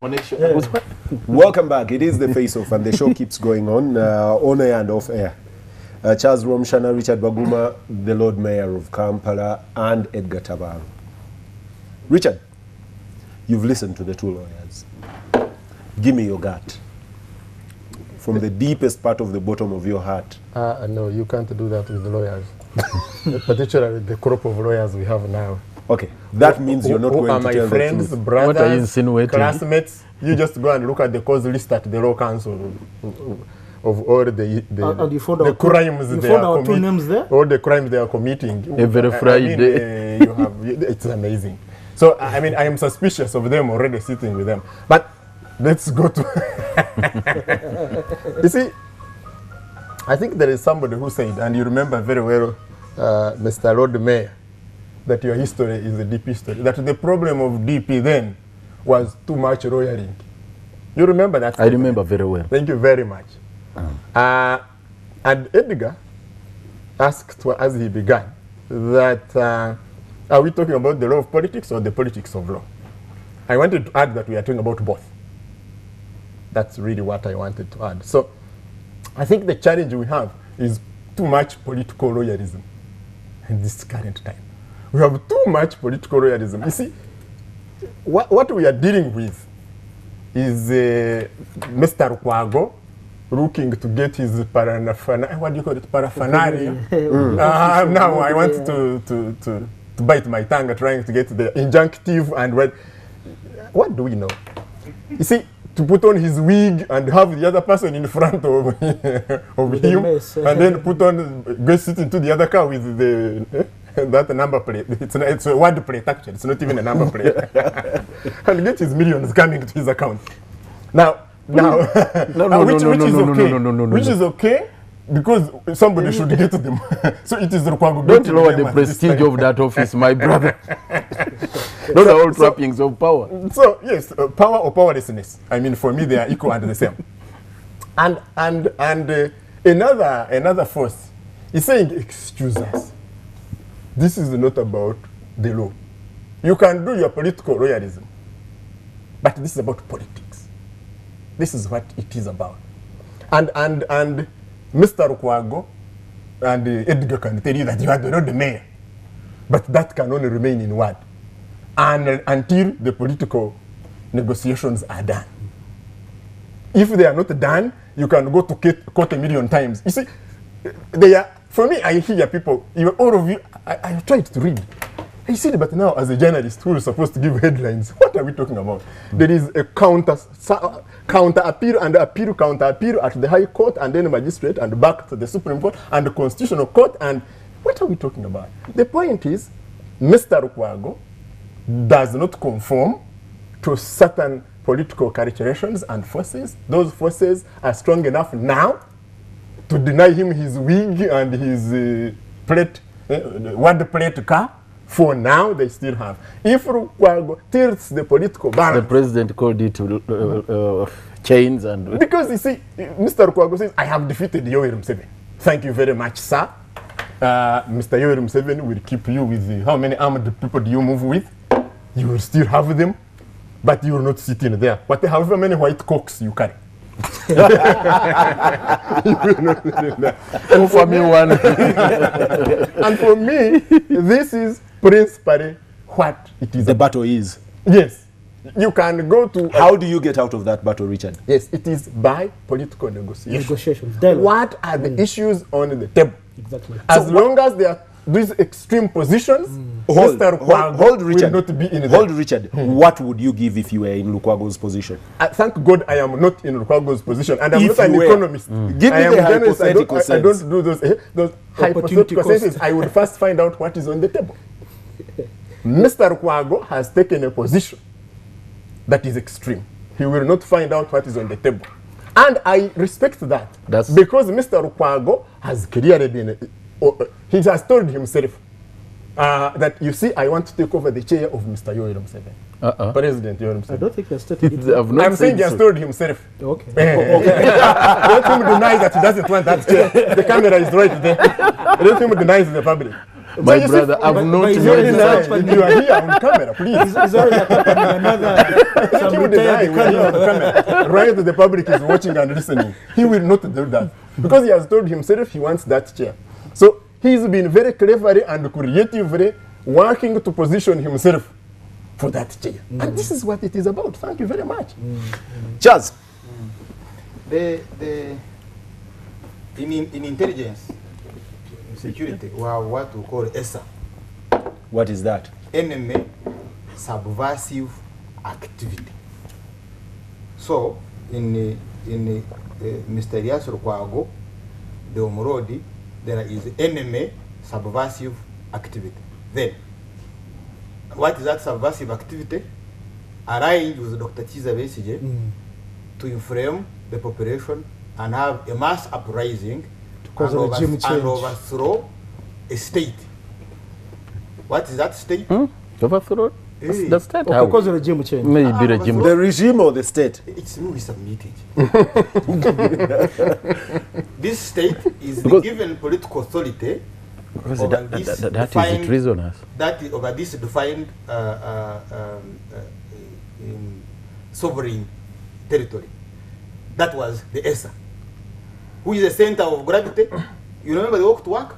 Yeah. Welcome back. It is the Face Off, and the show keeps going on air and off air. Charles Romshana, Richard Baguma, the Lord Mayor of Kampala, and Edgar Tabaru. Richard, you've listened to the two lawyers. Give me your gut. From the deepest part of the bottom of your heart. No, you can't do that with the lawyers. Particularly the crop of lawyers we have now. Okay, that means you're not going to tell friends, the truth. Brothers, what are you insinuating? Classmates, you just go and look at the cause list at the law council of all the crimes they are committing. All the crimes they are committing. Every Friday. It's amazing. So, I mean, I am suspicious of them already sitting with them. But let's go to... You see, I think there is somebody who said, and you remember very well, Mr. Lord Mayor, that your history is a deep history. That the problem of DP then was too much lawyering. You remember that? I remember very well. Thank you very much. And Edgar asked as he began that, are we talking about the law of politics or the politics of law? I wanted to add that we are talking about both. That's really what I wanted to add. So I think the challenge we have is too much political lawyering in this current time. We have too much political lawyering. You see, what we are dealing with is Mr. Lukwago looking to get his paraphernalia. Now I want to bite my tongue trying to get the injunctive and what do we know? You see, to put on his wig and have the other person in front of him, and then go sit into the other car with that number plate. It's a word plate actually. It's not even a number plate. And get his millions coming to his account. Which is okay because somebody should get to them. So it is Lukwago. Don't lower the prestige of that office, my brother. Those are all trappings of power. So yes, power or powerlessness. I mean, for me, they are equal and the same. And another force is saying, excuse us. This is not about the law. You can do your political lawyering, but this is about politics. This is what it is about. And Mr. Lukwago and Edgar can tell you that you are not the mayor, but that can only remain in word. And until the political negotiations are done. If they are not done, you can go to court a million times. You see, for me, I hear people, all of you, I tried to read. I said, but now as a journalist who is supposed to give headlines, what are we talking about? There is a counter appeal and counter appeal at the High Court and then the magistrate and back to the Supreme Court and the Constitutional Court. And what are we talking about? The point is, Mr. Lukwago does not conform to certain political calculations and forces. Those forces are strong enough now to deny him his wig and his word plate car. For now, they still have. If Lukwago tilts the political balance... The president called it chains and... Because, you see, Mr. Lukwago says, I have defeated Yoweri Museveni. Thank you very much, sir. Mr. Yoweri Museveni will keep you with how many armed people do you move with? You will still have them, but you will not sit in there. However many white cocks you carry. You will not sit in there. And for me, one. And for me, this is principally what it is. The battle is. Yes. You can go to... How do you get out of that battle, Richard? Yes, it is by political negotiations. Dialogue. What are the issues on the table? Exactly. As long as there are these extreme positions, Hold, Richard. Will not be in Hold, Richard. What would you give if you were in Lukwago's position? Thank God I am not in Lukwago's position, and I'm not an economist. Give me the hypothetical sense. I don't do those hypothetical senses. I would first find out what is on the table. Mr. Lukwago has taken a position that is extreme. He will not find out what is on the table. And I respect that. Because Mr. Lukwago has clearly been... he has told himself that, you see, I want to take over the chair of Mr. Yoweri Museveni. President Yoweri Museveni. I don't think he has stated it. I'm saying he has told himself. Okay. Let him deny that he doesn't want that chair. The camera is right there. Let him deny it to the public. My you see, brother, I've but not he's You already read designed- that. deny, you are here on camera, please. He's already accompanying another some You deny, retired we are here on colonel. camera. Right, the public is watching and listening. He will not do that because he has told himself he wants that chair. So he's been very cleverly and creatively working to position himself for that chair. And this is what it is about. Thank you very much. Charles, In intelligence security, we have what we call ESA, what is that? enemy subversive activity. So, in Mr. Elias Rukwago, the Omurodi, there is enemy subversive activity. Then, what is that subversive activity? Arrange with Dr. Chiza Besigye to inflame the population and have a mass uprising cause a regime change. and overthrow a state. What is that state? Overthrow? Hey. The state? Or How? because of regime change. Maybe regime. The regime or the state? It's me who submitted. This state is the Because- given political authority Because over that this is defined- treasonous. that is over this defined sovereign territory. That was the ESA. Who is the center of gravity? You remember the walk to work?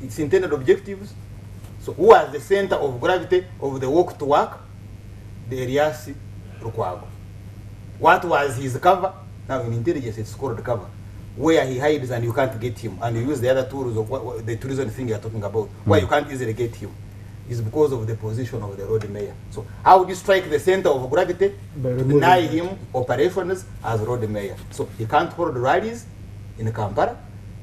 Its intended objectives. So who was the center of gravity of the walk to work? The Elias Rukwago. What was his cover? Now in intelligence it's called cover. Where he hides and you can't get him, and you use the other tools of the tourism thing you're talking about, where you can't easily get him, is because of the position of the road mayor. So how would you strike the center of gravity? By To removing deny him. him operations as road mayor. So he can't hold rallies in Kampala,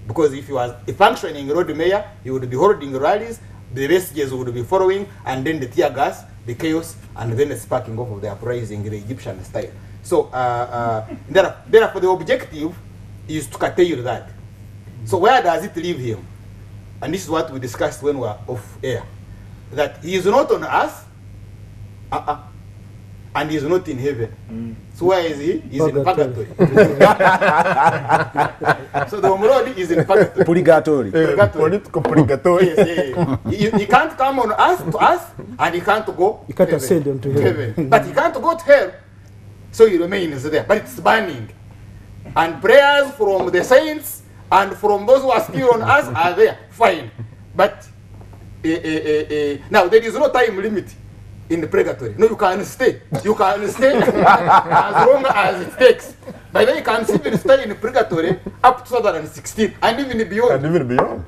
because if he was a functioning road mayor, he would be holding rallies, the messages would be following, and then the tear gas, the chaos, and then the sparking off of the uprising, the Egyptian style. So therefore the objective is to curtail that. So where does it leave him? And this is what we discussed when we were off air. That he is not on earth, and he is not in heaven. So where is he? He's in Purgatory. purgatory. So the Omurodi is in purgatory. Purgatory. Political purgatory. Yes. He can't come on earth to us, and he can't go. You can't to ascend him to heaven. But he can't go to hell, so he remains there. But it's burning, and prayers from the saints and from those who are still on earth are there. Fine, but now there is no time limit in the purgatory. No, you can stay. You can stay as long as it takes. By then you can even stay in purgatory up to 2016 and even beyond. And even beyond.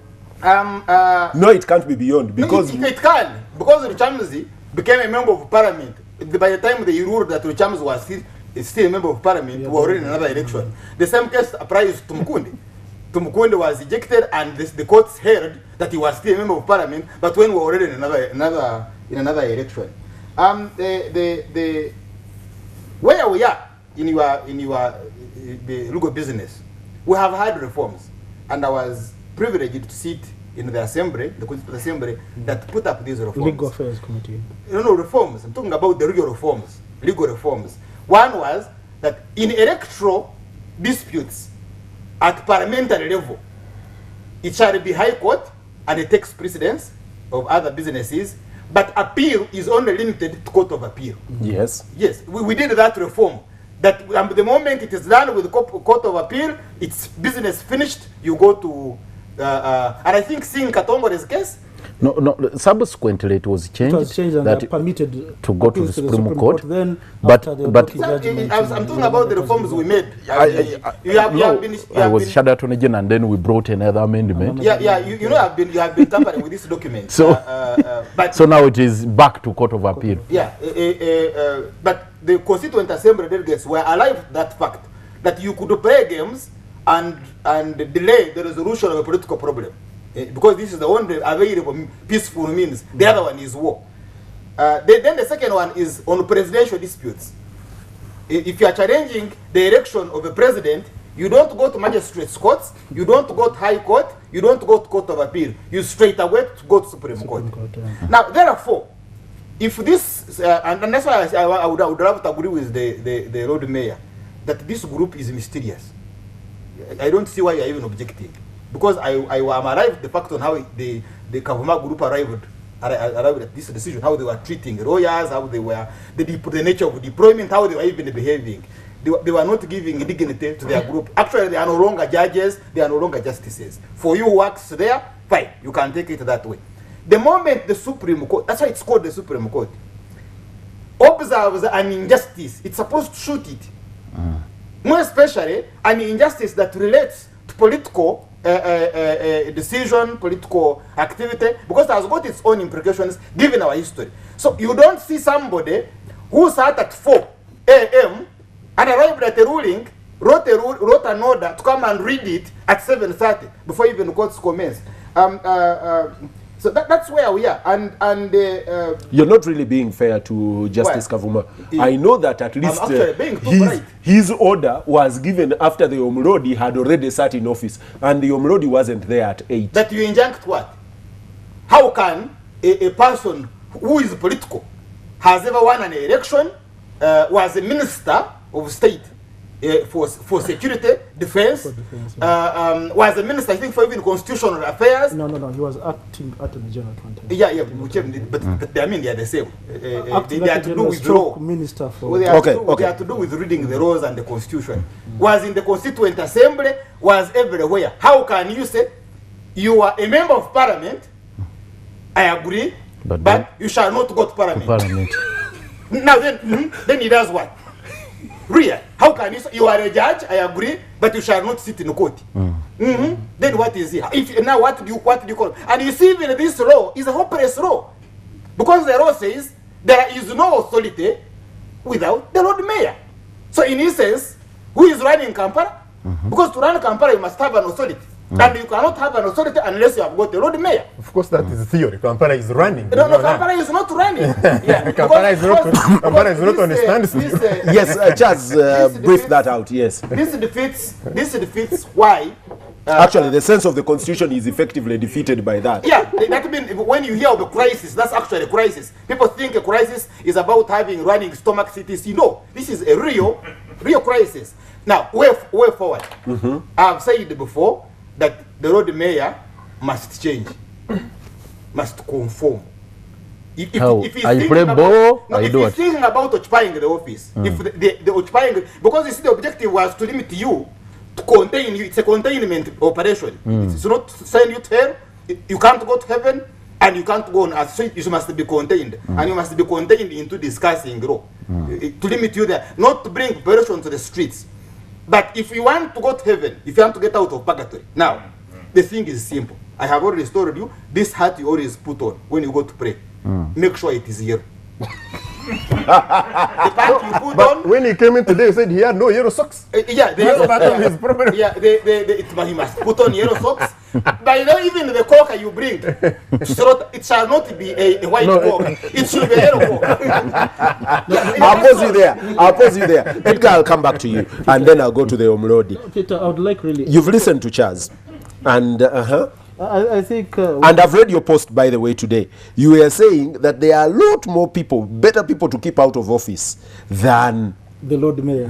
No, it can't be beyond because it can, because Ruchamzi became a member of parliament. By the time they ruled that Ruchamzi was still a member of parliament, we were already in another election. The same case applies to Tumukunde. Tumukunde was ejected, and the courts heard that he was still a member of parliament, but when we were already in another election. Where we are in your the legal business, we have had reforms, and I was privileged to sit in the assembly, the Constituent Assembly, that put up these reforms. Legal Affairs Committee. No, reforms. I'm talking about the legal reforms. Legal reforms. One was that in electoral disputes at parliamentary level, it shall be High Court and it takes precedence of other businesses, but appeal is only limited to Court of Appeal. yes, Yes, we did that reform. That the moment it is done with the Court of Appeal, it's business finished, you go to, and I think seeing Katongore's case, No, subsequently it was It changed, was changed and that they permitted to go to appeals the Supreme Court. Then, But- after the but- Odoki judgment, I'm talking about the reforms we made. I was shadow attorney general, and then we brought another amendment. You know, you have been tampering with this document. So- but So now it is back to Court of Appeal. but the Constituent Assembly delegates were alive to that fact that you could play games and delay the resolution of a political problem, because this is the only available peaceful means. The other one is war. Then the second one is on presidential disputes. If you are challenging the election of a president, you don't go to magistrates' courts, you don't go to High Court, you don't go to Court of Appeal. You straight away to go to Supreme Court. Now, therefore, if this, and that's why I would love to agree with the Lord Mayor, that this group is mysterious. I don't see why you are even objecting. because I am arrived the fact on how the Kavuma group arrived at this decision, how they were treating lawyers, how they were, the nature of deployment, how they were even behaving. They were not giving dignity to their group. Actually, they are no longer judges, they are no longer justices. For you who works there, fine, you can take it that way. The moment the Supreme Court, that's why it's called the Supreme Court, observes an injustice, it's supposed to shoot it. More especially, an injustice that relates to political decision, political activity, because it has got its own implications given our history. So you don't see somebody who sat at 4 a.m. and arrived at a ruling, wrote an order to come and read it at 7:30 before even courts commence. So that's where we are. And you're not really being fair to Justice Kavuma. I know that at least his order was given after the Omrodi had already sat in office, and the Omrodi wasn't there at 8. That you injunct what? How can a person who is political, has ever won an election, was a minister of state for security, defense, was a minister, I think, for even constitutional affairs. No, he was acting Attorney General at one time. Yeah, but I mean, they are the same. They are to do with law. Minister for... Well, they are to do with reading the laws and the constitution. Was in the Constituent Assembly, was everywhere. How can you say you are a member of parliament? I agree, but you shall not go to parliament. Now then he does what? Really? How can you say you are a judge? I agree, but you shall not sit in the court. Then what is it? Now what do you call it? And you see, even this law is a hopeless law, because the law says there is no authority without the Lord Mayor. So in essence, who is running Kampala? Because to run Kampala you must have an authority. And you cannot have an authority unless you have got a road mayor. Of course, that is theory. Kampala is running. No, Kampala is not running. Yeah, Kampala is not on a standstill. Yes, Charles, brief that out. Yes. This defeats why. Actually, the sense of the constitution is effectively defeated by that. Yeah, that means when you hear of a crisis, that's actually a crisis. People think a crisis is about having running stomach cities. You know, this is a real crisis. Now, way forward. I've said before that the road mayor must change, must conform. If he's thinking about occupying the office, if the occupying, because you see the objective was to limit you, to contain you, it's a containment operation. It's not send you to hell, you can't go to heaven, and you can't go on earth, so you must be contained, and you must be contained into discussing law, to limit you there, not to bring population to the streets. But if you want to go to heaven, if you want to get out of purgatory, now, the thing is simple. I have already told you, this hat you always put on when you go to pray. Make sure it is here. The pant you put on... When he came in today, he said he had no yellow socks. Yeah, he must put on yellow socks. By now, even the coca you bring, it shall not be a white coca. It should be a yellow coca. I'll pause you there. Edgar, I'll come back to you. And then I'll go to the Omrodi. Peter, I would like really... You've listened to Charles. And, I think... and I've read your post, by the way, today. You were saying that there are a lot more people, better people to keep out of office than the Lord Mayor.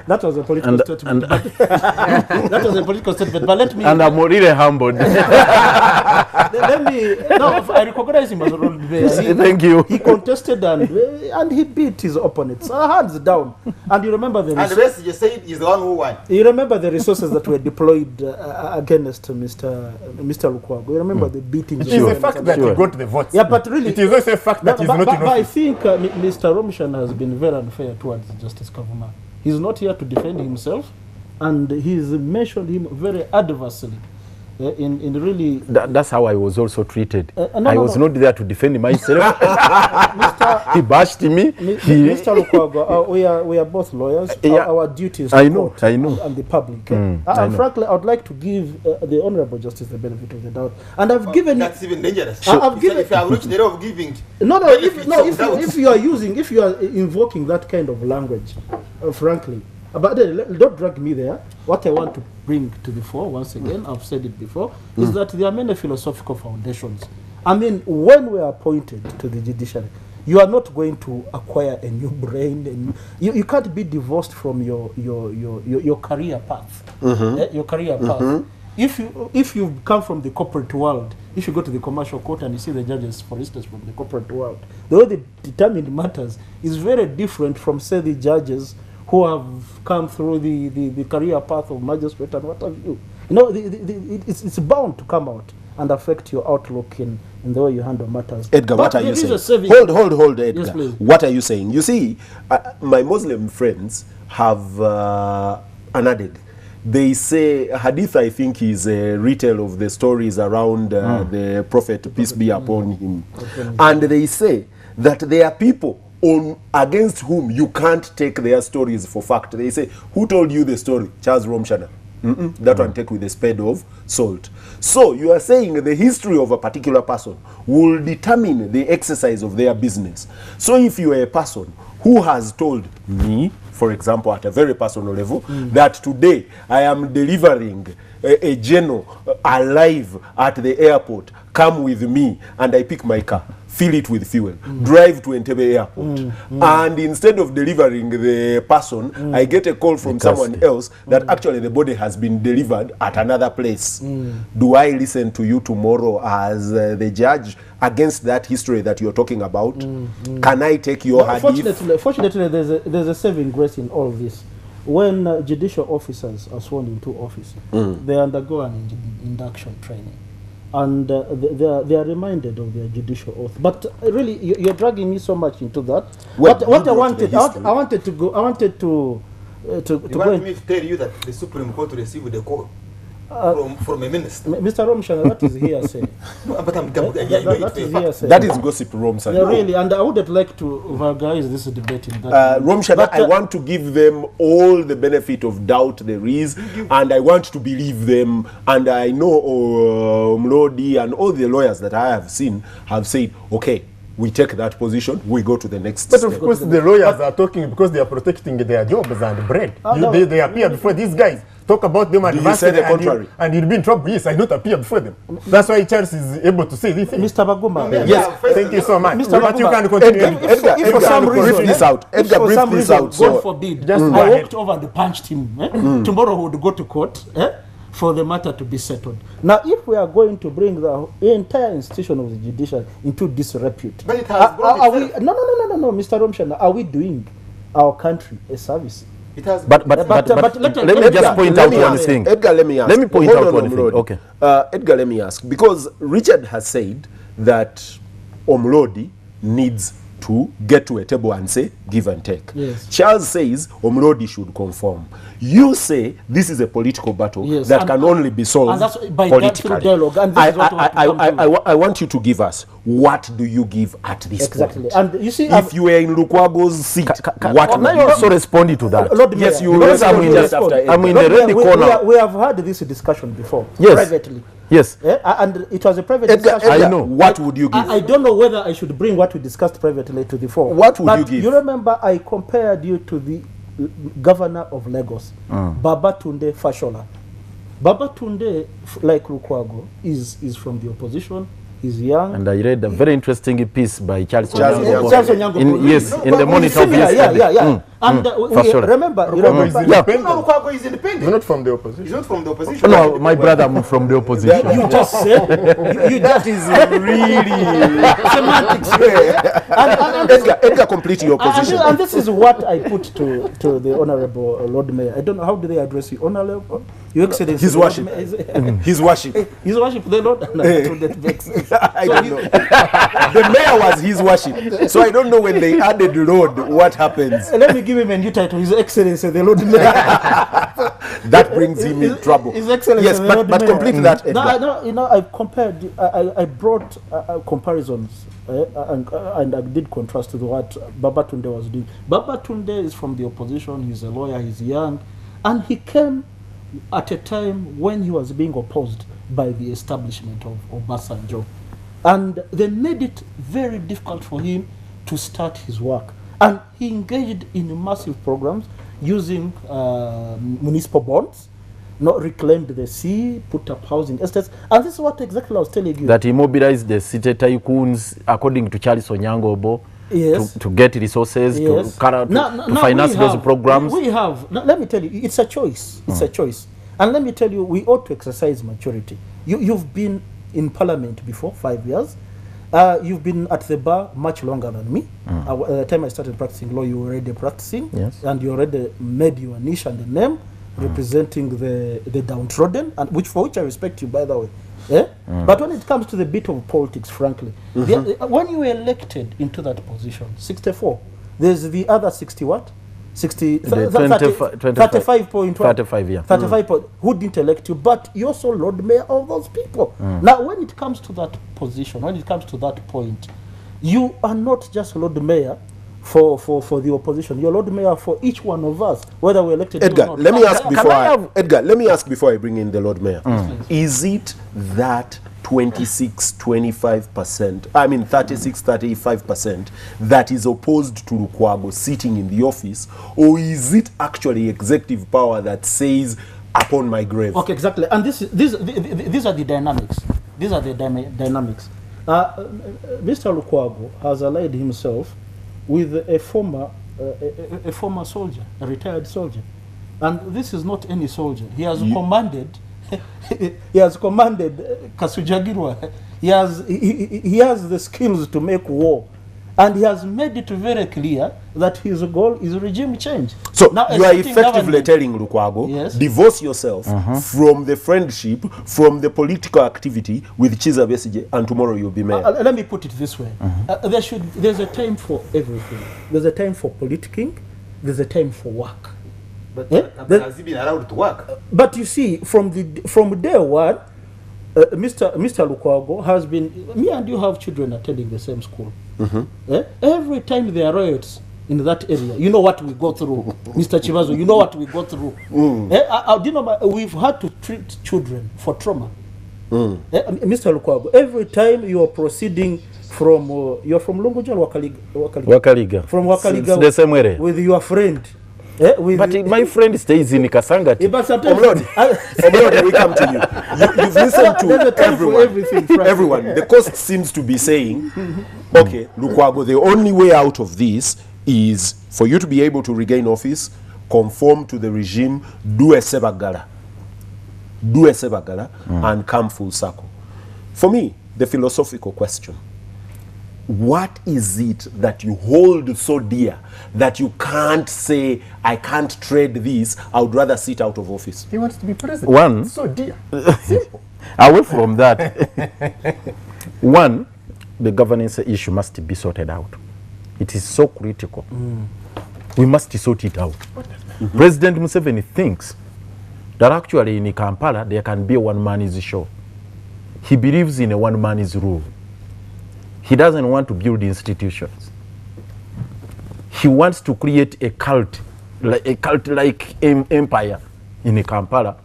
That was a political statement. That was a political statement. But let me... And I'm really humbled. Let me... No, I recognize him as a Lord Mayor. Thank you. He contested and he beat his opponents. Hands down. And you remember the... And the rest you said is the one who won. You remember the resources that were deployed against Mr. Lukwago. You remember the beatings. It is a fact that he got the votes. Yeah, but really... It is also a fact that he's not in office. But I think Mr. Romshan has been very unfair towards Justice Kavuma. He's not here to defend himself, and he's mentioned him very adversely in really... That's how I was also treated. I was not there to defend myself. He bashed me. Mr. Lukwago, we are both lawyers. Our duty is to court and the public. Frankly, I would like to give the Honorable Justice the benefit of the doubt. And I've given... That's even dangerous. If I reach the law of giving... If you are invoking that kind of language, frankly, but don't drag me there. What I want to bring to the fore, once again, I've said it before, is that there are many philosophical foundations. I mean, when we are appointed to the judiciary, you are not going to acquire a new brain. And you can't be divorced from your career path. Your career path. if you come from the corporate world, if you go to the commercial court and you see the judges, for instance, from the corporate world, the way they determine matters is very different from, say, the judges who have come through the career path of magistrate and what have you. You know, it's bound to come out and affect your outlook in the way you handle matters. Edgar, But what are there you is a saying? saving- Hold, Edgar. Yes, please. What are you saying? You see, my Muslim friends have an adage. They say, hadith, I think, is a retell of the stories around the Prophet, peace be upon him. And they say that there are people against whom you can't take their stories for fact. They say, who told you the story? Charles Romshana. That one take with a spade of salt. So you are saying the history of a particular person will determine the exercise of their business. So if you are a person who has told me, for example, at a very personal level, that today I am delivering a general alive at the airport, come with me, and I pick my car, fill it with fuel, drive to Entebbe airport, and instead of delivering the person, I get a call from someone else that actually the body has been delivered at another place. Do I listen to you tomorrow as the judge against that history that you're talking about? Can I take your hadith? Fortunately, there's a saving grace in all of this. When judicial officers are sworn into office, they undergo an induction training. And they are reminded of their judicial oath. But really, you're dragging me so much into that. Well, What I you wanted, go to the I wanted to go You go want in. me to tell you that the Supreme Court received a call from a minister? Mr. Romshana, that is hearsay. No, but I'm That is hearsay. That is gossip, Romshana. Yeah, really, and I wouldn't like to vulgarize this debate in that. Romshana, But, I want to give them all the benefit of doubt there is, and I want to believe them. And I know Mlodi and all the lawyers that I have seen have said, okay, we take that position, we go to the next But step. of course, the lawyers are talking because they are protecting their jobs and bread. no. They appear before these guys. Talk about them you advancing say the contrary? and you'll be in trouble. Yes, I don't appear before them. That's why Charles is able to say this thing. Mr. Baguma, Yes. Thank you so much. Mr. But you Baguma, can continue. Edgar, if for some brief reason, this out. if Edgar, for brief some this reason, out. God So, forbid, Just go I ahead. walked over and punched him. Tomorrow would go to court for the matter to be settled. Now, if we are going to bring the entire institution of the judiciary into disrepute, But it has brought are we? itself. No, Mr. Romshana, are we doing our country a service? It has But let me just point out one thing. Edgar, let me ask. Let me point Hold out on, one thing. Omlodi. Okay. Edgar, let me ask. Because Richard has said that Omlodi needs to get to a table and say, give and take. Yes. Charles says Omlodi should conform. You say this is a political battle Yes, that and- can only be solved and that's by politically. dialogue, and this is what we have to come to. I want you to give us, what do you give at this Exactly. point? And you see, If you were in Lukwago's seat, what Can would I you also give? respond to that? Lord Yes, Mayor, you Because I'm respond in just the- after Edgar. I'm in the Lord Mayor, ready we corner. we have had this discussion before, Yes. privately. Yes. And it was a private Edgar, discussion. I Edgar, know. what would you give? I don't know whether I should bring what we discussed privately to the fore. What would But you give? You remember I compared you to the governor of Lagos, Babatunde Fashola. Babatunde, like Lukwago, is from the opposition. He's young. And I read a very interesting piece by Charles Charles Onyango. Charles Onyango. Yes, in the Monitor of Similar, yesterday. yeah. And Fashola. remember, you Lukwago is remember independent. No, Lukwago is He's independent. not from the opposition. He's not from the opposition. No, my brother, I'm from the opposition. you just said you just is really semantics. Edgar, complete your position. And this is what I put to the Honorable Lord Mayor. I don't know, how do they address you? Honorable? Your Excellency. His Lord worship. Mayor. His worship. His worship, the Lord. I don't know. The mayor was his worship. So I don't know when they added Lord, what happens. Let me give him a new title. His Excellency, the Lord Mayor. That brings him in trouble. His Excellency, Yes, the but Lord Mayor. complete that, No, Edgar. I compared. I brought comparisons, and I did contrast to what Babatunde was doing. Babatunde is from the opposition. He's a lawyer. He's young, and he came at a time when he was being opposed by the establishment of Obasanjo, and they made it very difficult for him to start his work. And he engaged in massive programs using municipal bonds, not reclaimed the sea, put up housing estates. And this is what exactly I was telling you. That he mobilized the city tycoons, according to Charles Onyango, Yes. to get resources, Yes. to Now finance we those have- programs. We have, now let me tell you, it's a choice. It's a choice. And let me tell you, we ought to exercise maturity. You've been in parliament before, 5 years. You've been at the bar much longer than me. At the time I started practicing law, you were already practicing. Yes. And you already made your niche and the name, representing the downtrodden, and for which I respect you, by the way. Eh? But when it comes to the bit of politics, frankly, when you were elected into that position, 64, there's the other 60 what? 60, The 35.1. 35, yeah. 35 who didn't elect you, but you're also Lord Mayor of those people. Now, when it comes to that position, when it comes to that point, you are not just Lord Mayor for the opposition. You're Lord Mayor for each one of us, whether we're elected Edgar, or not. let me ask Can before I have- Edgar, let me ask before I bring in the Lord Mayor. Is it that 26-25%, I mean 36-35% that is opposed to Lukwago sitting in the office, or is it actually executive power that says upon my grave? Okay, exactly. And these are the dynamics. These are the dynamics. Mr. Lukwago has allied himself with a former soldier, a retired soldier, and this is not any soldier. He has commanded. He has commanded Kasujagirwa. He has the skills to make war, and he has made it very clear that his goal is regime change. So now, you are a sitting effectively government- telling Lukwago, Yes. divorce yourself from the friendship, from the political activity with Chiza Besigye, and tomorrow you'll be mayor. Let me put it this way. There's a time for everything. There's a time for politicking. There's a time for work. But Eh? has he been allowed to work? But you see, from day one, Mr. Lukwago has been. Me and you have children attending the same school. Every time there are riots in that area, you know what we go through, Mr. Chivazo. You know what we go through. Do you know, we've had to treat children for trauma. Mr. Lukwago, every time you are proceeding from you're from Lunguja or Wakaliga. From Wakaliga. It's the same area. with your friend. But my friend stays in Kasangati. But sometimes Omlodi, we come to you. You've listened There's a to time for everything, frankly. everyone. The coast seems to be saying, okay, Lukwago, the only way out of this is for you to be able to regain office, conform to the regime, do a sebagala, and come full circle. For me, the philosophical question, what is it that you hold so dear that you can't say, I can't trade this, I would rather sit out of office? He wants to be president. One, So dear. Simple. away from that, one, the governance issue must be sorted out. It is so critical. We must sort it out. President Museveni thinks that actually in Kampala there can be a one-man's show. He believes in a one-man's rule. He doesn't want to build institutions. He wants to create a cult like empire in Kampala,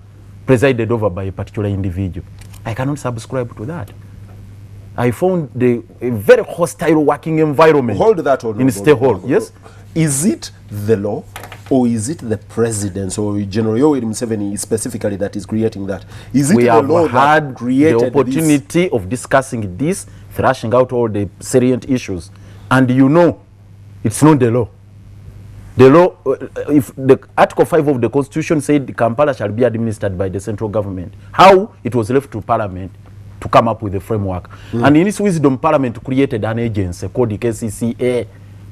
presided over by a particular individual. I cannot subscribe to that. I found a very hostile working environment. Hold that on. In State Hall. Yes? Is it the law, or is it the president, or General Yoweri Museveni specifically that is creating that? Is it We the have law that had created the opportunity of discussing this, thrashing out all the salient issues. And you know, it's not the law. The law, if the Article 5 of the Constitution said Kampala shall be administered by the central government, how it was left to Parliament to come up with a framework. And in its wisdom, Parliament created an agency called the KCCA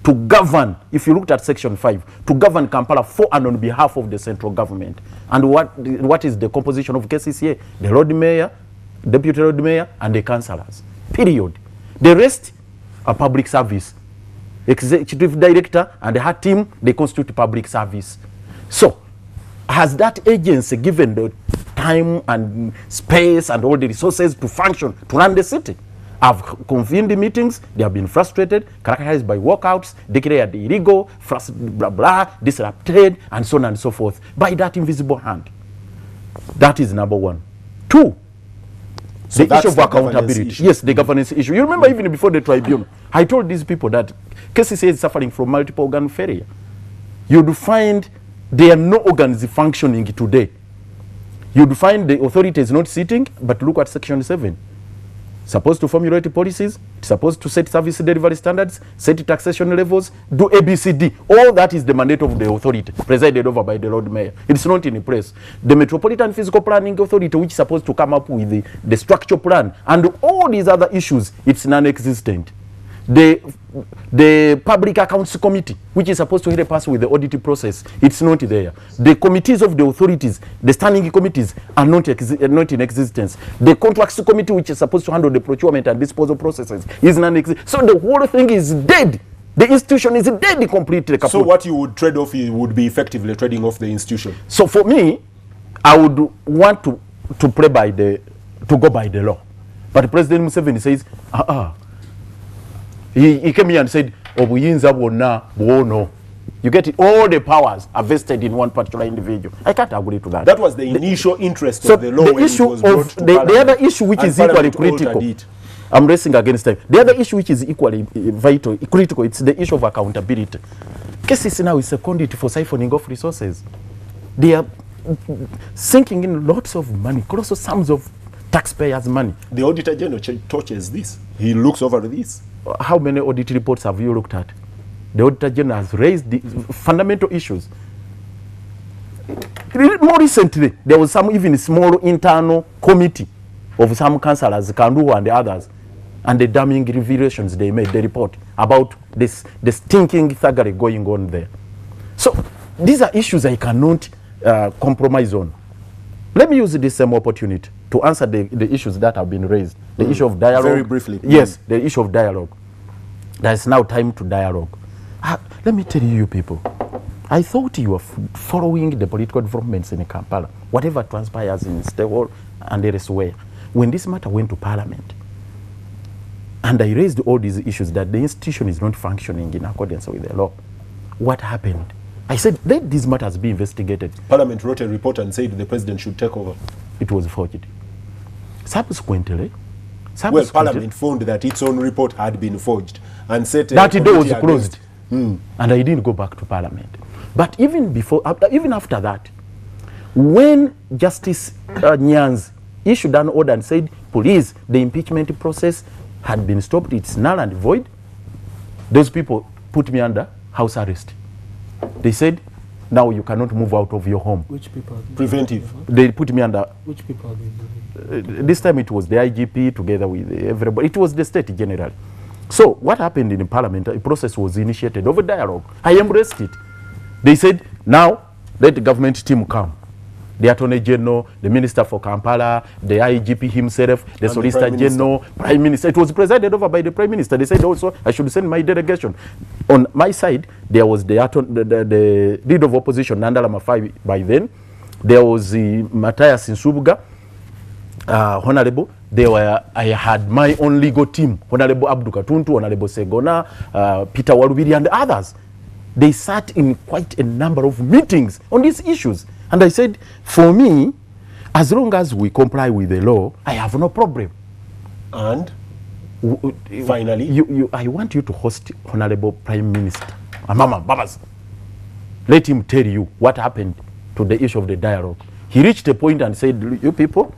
to govern, if you looked at Section 5, to govern Kampala for and on behalf of the central government. And what is the composition of KCCA? The Lord Mayor, Deputy Lord Mayor, and the councillors. Period. The rest are public service. Executive Director and her team, they constitute public service. So, has that agency given the time and space and all the resources to function, to run the city? I've convened the meetings, they have been frustrated, characterized by walkouts, declared illegal, blah blah, disrupted, and so on and so forth, by that invisible hand. That is number one. Two, So the that's issue of the governance accountability. issue. Yes, the governance issue. You remember even before the tribunal, I told these people that KCCA is suffering from multiple organ failure. You'd find there are no organs functioning today. You'd find the authority is not sitting, but look at Section 7. supposed to formulate policies, it's supposed to set service delivery standards, set taxation levels, do ABCD. All that is the mandate of the authority, presided over by the Lord Mayor. It's not in place. The Metropolitan Physical Planning Authority, which is supposed to come up with the structure plan and all these other issues, it's non-existent. The Public Accounts Committee, which is supposed to help us with the audit process, it's not there. The committees of the authorities, the standing committees, are not in existence. The Contracts Committee, which is supposed to handle the procurement and disposal processes, is non-existent. So the whole thing is dead. The institution is dead completely. Kaput. So what you would trade off, you would be effectively trading off the institution. So for me, I would want to go by the law. But President Museveni says, He came here and said, no. You get it, all the powers are vested in one particular individual. I can't agree to that. That was the initial interest So of the law the when issue it was brought of to the other issue which and is equally Parliament altered critical. it. I'm racing against time. The other issue which is equally vital, critical, it's the issue of accountability. Cases now is seconded for siphoning off resources. They are sinking in lots of money, colossal sums of taxpayers' money. The Auditor General touches this. He looks over this. How many audit reports have you looked at? The Auditor General has raised the fundamental issues. More recently, there was some even small internal committee of some councillors, Kandu and the others, and the damning revelations they made, the report about the stinking thuggery going on there. So these are issues I cannot compromise on. Let me use this same opportunity to answer the issues that have been raised. The issue of dialogue. Very briefly. Yes, the issue of dialogue. There is now time to dialogue. Let me tell you people, I thought you were following the political developments in Kampala, whatever transpires in Stewart and elsewhere. When this matter went to Parliament, and I raised all these issues that the institution is not functioning in accordance with the law, what happened? I said, let these matters be investigated. Parliament wrote a report and said the president should take over. It was forged. Subsequently, Well, Parliament found that its own report had been forged and said that door was closed. And I didn't go back to Parliament. But even before, even after that, when Justice Nyanzi issued an order and said, police, the impeachment process had been stopped, it's null and void, those people put me under house arrest. They said, now you cannot move out of your home. Which people are Preventive. They put me under. Which people are This time it was the IGP together with everybody. It was the state general. So what happened in Parliament, a process was initiated over dialogue. I embraced it. They said, now let the government team come. The Attorney General, the Minister for Kampala, the IGP himself, the Solicitor General, Prime Minister. It was presided over by the Prime Minister. They said also I should send my delegation. On my side, there was the leader of opposition, Nandala Mafai, by then. There was Matthias Nsubuga, Honorable. I had my own legal team, Honorable Abdu Katuntu, Honorable Segona, Peter Walubiri, and others. They sat in quite a number of meetings on these issues. And I said, for me, as long as we comply with the law, I have no problem. And finally, I want you to host Honorable Prime Minister, Amama Babas. Let him tell you what happened to the issue of the dialogue. He reached a point and said, you people,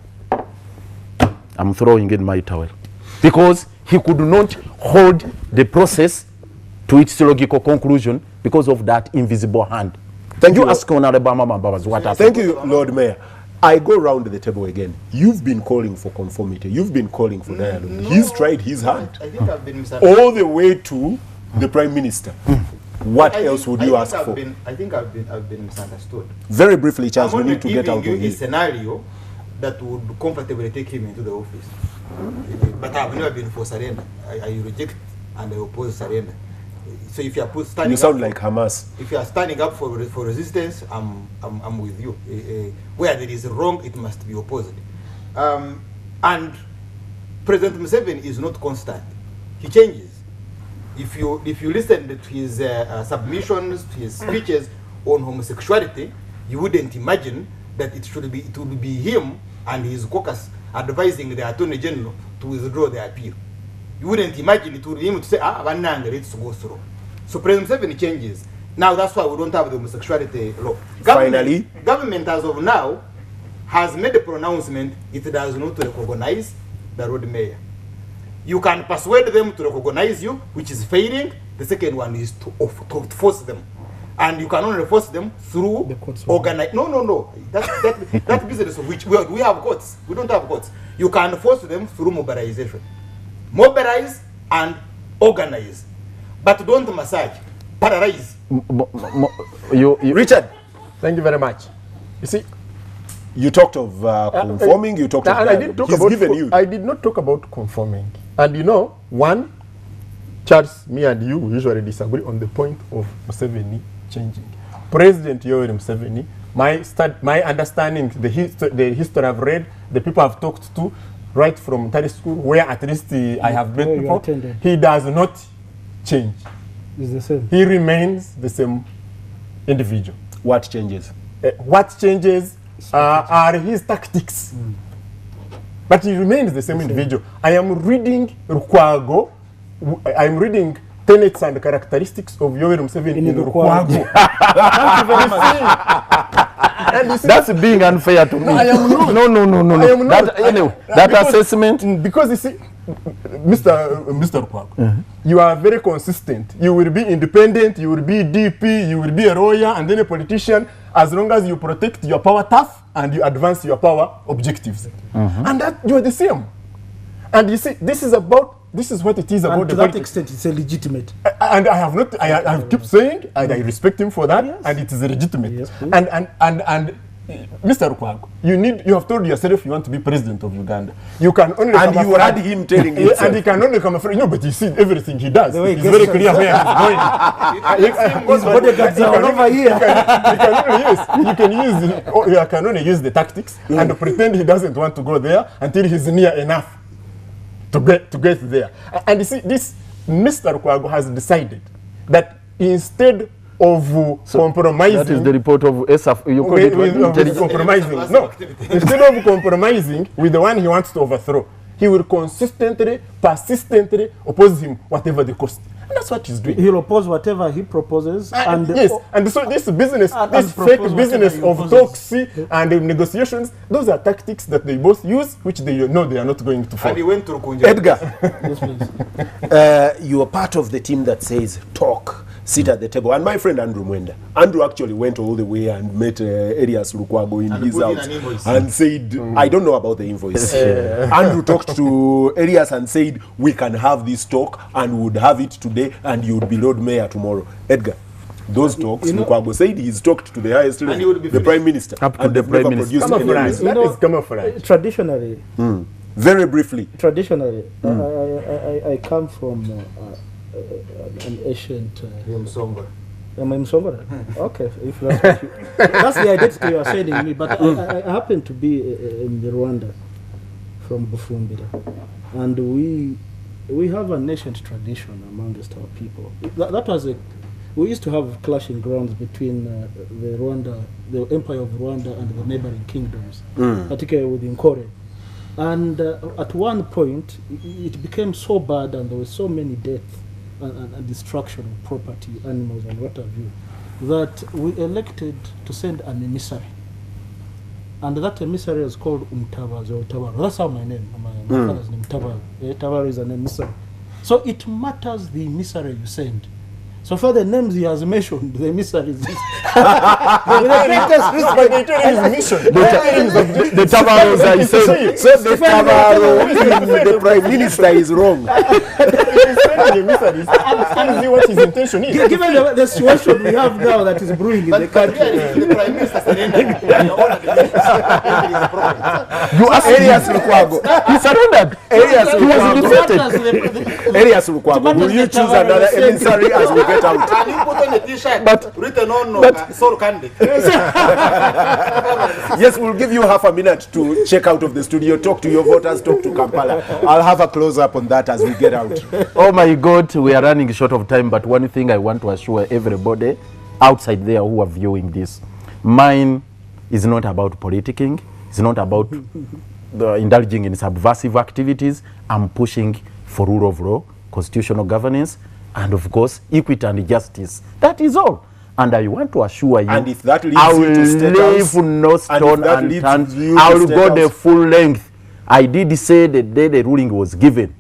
I'm throwing in my towel. Because he could not hold the process to its logical conclusion because of that invisible hand. Thank you. Ask Honorable Amama Babas what happened. Thank you, Lord Mayor. I go round the table again. You've been calling for conformity. You've been calling for dialogue. No, He's tried his hand I think I've been misunderstood. all the way to the Prime Minister. What else would you ask for? I think I've been misunderstood. Very briefly, Charles, I'm we only need to get out giving of you a here. scenario that would comfortably take him into the office. But I've never been for surrender. I reject and I oppose surrender. So if you are standing You sound up like Hamas. if you are standing up for resistance, I'm with you. Where there is wrong, it must be opposed. And President Museveni is not constant. He changes. If you listen to his submissions, to his speeches on homosexuality, you wouldn't imagine that it would be him and his caucus advising the Attorney General to withdraw the appeal. You wouldn't imagine it would be him to say, let's go through. So President Museveni changes. Now that's why we don't have the homosexuality law. Finally, Government as of now has made a pronouncement it does not recognize the road mayor. You can persuade them to recognize you, which is failing. The second one is to force them. And you can only force them through The courts. organize. No. That business of which we have courts. We don't have courts. You can force them through mobilization. Mobilize and organize. But don't massage. Paralyze. Richard, Thank you very much. You see, you talked of conforming, you talked of and I did talk He's about given you. I did not talk about conforming. And you know, one, Charles, me and you usually disagree on the point of Museveni changing. President Yoweri Museveni, my understanding, the history I've read, the people I've talked to, right from Tari school, where at least I have met Where you people, attended. he does not change. It's the same. He remains the same individual. What changes? What changes are his tactics. But he remains the same individual. I am reading Lukwago. I am reading tenets and characteristics of Yoweri Museveni In in Lukwago. Lukwago. Thank you very much. And you see, That's being unfair to me. I am not. No. I am not. Anyway, that Because- assessment. Because you see, Mr. Lukwago, you are very consistent. You will be independent, you will be DP, you will be a lawyer and then a politician, as long as you protect your power turf and you advance your power objectives. And that you are the same. And you see, this is what it is about And to the that politics. extent, it's illegitimate. And I have not, I keep saying, and I respect him for that, Yes. and it is legitimate. Yes, please. And Mr. Lukwago, you have told yourself you want to be president of Uganda. You can only And you camouflage- had him telling Yeah, himself. and he can only come afraid. No, but you see everything he does. The way he It's very gets clear where he's going. His bodyguards are all over here. You can only use the tactics and pretend he doesn't want to go there until he's near enough to get there. And you see, this Mr. Lukwago has decided that instead of compromising, That is the report of ESAF. You call with, it what? with Intelligence. compromising. That's No, activity. instead of compromising with the one he wants to overthrow, he will consistently, persistently oppose him, whatever the cost. And that's what he's doing. He'll oppose whatever he proposes. And Yes, and so this business, and this propose fake business whatever of he talks and negotiations, those are tactics that they both use, which they know they are not going to And he follow. went to Rukunja. Edgar, Yes, please. you are part of the team that says talk, sit at the table. And my friend Andrew Mwenda. Andrew actually went all the way and met Elias Lukwago in And his put in house an invoice. and said, I don't know about the invoice. Andrew talked to Elias and said, we can have this talk and we would have it today and you would be Lord Mayor tomorrow. Edgar, those talks, you know- Lukwago said he's talked to the highest he would level, be the finished. Prime Minister. Up to and the they've Prime never Minister. produced any Camouflage. reason. That is camouflage. Traditionally, Very briefly. I come from an ancient. Am I Msongora? Okay, if that's what you, that's the identity you are sending me. But I happen to be in Rwanda, from Bufumbira, and we have an ancient tradition amongst our people. That was we used to have clashing grounds between the Empire of Rwanda, and the neighboring kingdoms, particularly with Nkore. And at one point, it became so bad, and there were so many deaths and destruction of property, animals, and what have you, that we elected to send an emissary. And that emissary is called Umtabazi or Tabaru. That's how my name, my father's name, Tabaru. Tabaru is an emissary. So it matters the emissary you send. So for the names he has mentioned, the emissaries. But they tell him his mission. The Tabaros, I said. So the Tabaro, the Prime Minister is wrong. See what his intention is. Given the situation we have now that is brewing in the But country. really, the Prime Minister surrendered. You asked Elias Lukwago. He surrendered. Elias He was Lukwago. defeated. Elias Lukwago, will you choose another emissary as we get out? And you put on a t-shirt But- written on Soul Candy. Yes, we'll give you half a minute to check out of the studio, talk to your voters, talk to Kampala. I'll have a close-up on that as we get out. Oh my God, we are running short of time, but one thing I want to assure everybody outside there who are viewing this, mine is not about politicking, it's not about indulging in subversive activities. I'm pushing for rule of law, constitutional governance, and of course, equity and justice. That is all. And I want to assure you, And if that leads I you will to State House, leave no stone that leads unturned. you to I will State go the House. full length. I did say the day the ruling was given,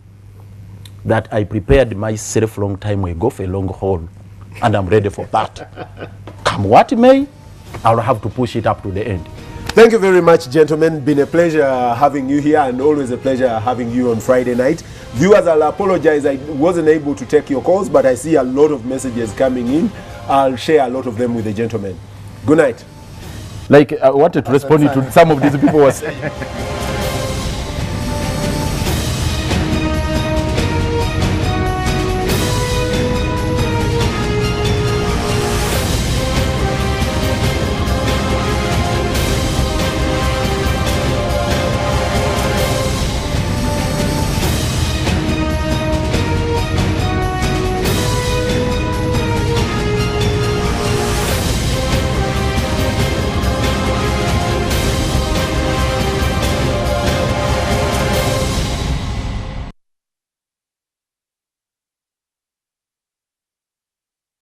that I prepared myself long time ago for a long haul, and I'm ready for that. Come what may, I'll have to push it up to the end. Thank you very much, gentlemen. Been a pleasure having you here, and always a pleasure having you on Friday night. Viewers, I'll apologize. I wasn't able to take your calls, but I see a lot of messages coming in. I'll share a lot of them with the gentlemen. Good night. Like I wanted to respond to some of these people was